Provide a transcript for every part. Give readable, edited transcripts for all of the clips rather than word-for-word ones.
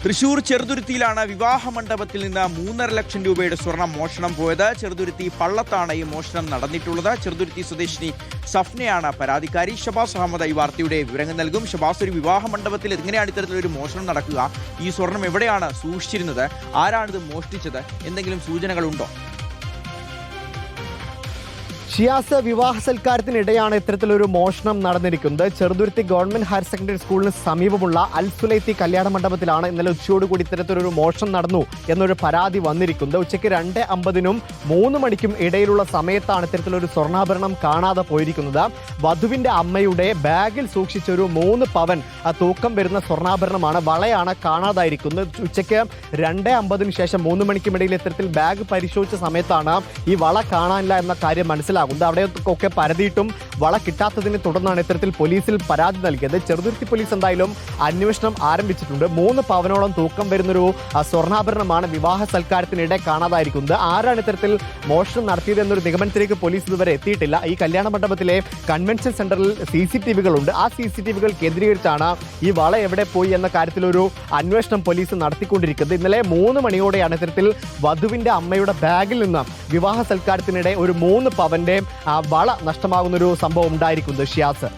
തൃശൂർ ചെറുതുരുത്തിയിലാണ് വിവാഹ മണ്ഡപത്തിൽ നിന്ന് 3.5 ലക്ഷം രൂപയുടെ സ്വർണം മോഷണം പോയത്. ചെറുതുരുത്തി പള്ളത്താണ് ഈ മോഷണം നടന്നിട്ടുള്ളത്. ചെറുതുരുത്തി സ്വദേശിനി സഫ്നയാണ് പരാതിക്കാരി. ഷബാസ് അഹമ്മദ് ഈ വാർത്തയുടെ വിവരങ്ങൾ നൽകും. ഷബാസ്, ഒരു വിവാഹ മണ്ഡപത്തിൽ എങ്ങനെയാണ് ഇത്തരത്തിലൊരു മോഷണം നടക്കുക? ഈ സ്വർണം എവിടെയാണ് സൂക്ഷിച്ചിരുന്നത്? ആരാണിത് മോഷ്ടിച്ചത്? എന്തെങ്കിലും സൂചനകളുണ്ടോ? ഷിയാസ്, വിവാഹ സൽക്കാരത്തിനിടെയാണ് ഇത്തരത്തിലൊരു മോഷണം നടന്നിരിക്കുന്നത്. ചെറുതുരുത്തി ഗവൺമെന്റ് ഹയർ സെക്കൻഡറി സ്കൂളിന് സമീപമുള്ള അൽ സുലൈത്തി കല്യാണ മണ്ഡപത്തിലാണ് ഇന്നലെ ഉച്ചയോടുകൂടി ഇത്തരത്തിലൊരു മോഷണം നടന്നു എന്നൊരു പരാതി വന്നിരിക്കുന്നത്. ഉച്ചയ്ക്ക് 2:50-നും 3 മണിക്കും ഇടയിലുള്ള സമയത്താണ് ഇത്തരത്തിലൊരു സ്വർണ്ണാഭരണം കാണാതെ പോയിരിക്കുന്നത്. വധുവിന്റെ അമ്മയുടെ ബാഗിൽ സൂക്ഷിച്ച ഒരു 3 പവൻ തൂക്കം വരുന്ന സ്വർണ്ണാഭരണമാണ്, വളയാണ് കാണാതായിരിക്കുന്നത്. ഉച്ചയ്ക്ക് 2:50-ന് ശേഷം 3 മണിക്കും ഇടയിൽ ഇത്തരത്തിൽ ബാഗ് പരിശോധിച്ച സമയത്താണ് ഈ വള കാണാനില്ല എന്ന കാര്യം മനസ്സിലാകുന്നത്. അവിടെയൊക്കെ പരതിയിട്ടും വള കിട്ടാത്തതിനെ തുടർന്നാണ് ഇത്തരത്തിൽ പോലീസിൽ പരാതി നൽകിയത്. ചെറുതുരുത്തി പോലീസ് എന്തായാലും അന്വേഷണം ആരംഭിച്ചിട്ടുണ്ട്. 3 പവനോളം തൂക്കം വരുന്നൊരു സ്വർണ്ണാഭരണമാണ് വിവാഹ സൽക്കാരത്തിനിടെ കാണാതായിരിക്കുന്നത്. ആരാണ് ഇത്തരത്തിൽ മോഷണം നടത്തിയത് എന്നൊരു നിഗമനത്തിലേക്ക് പോലീസ് ഇതുവരെ എത്തിയിട്ടില്ല. ഈ കല്യാണ മണ്ഡപത്തിലെ കൺവെൻഷൻ സെന്ററിൽ CCTV-കളുണ്ട്. ആ CCTV-കൾ കേന്ദ്രീകരിച്ചാണ് ഈ വള എവിടെ പോയി എന്ന കാര്യത്തിലൊരു അന്വേഷണം പോലീസ് നടത്തിക്കൊണ്ടിരിക്കുന്നത്. ഇന്നലെ 3 മണിയോടെയാണ് ഇത്തരത്തിൽ വധുവിന്റെ അമ്മയുടെ ബാഗിൽ നിന്ന് വിവാഹ സൽക്കാരത്തിനിടെ ഒരു 3 പവന്റെ വള നഷ്ടമാകുന്നൊരു സംഭവം ഉണ്ടായിരിക്കുന്നത്. ഷിയാസ്,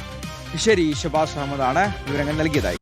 ശരി, ഷബാസ് അഹമ്മദാണ് വിവരങ്ങൾ നൽകിയതായി.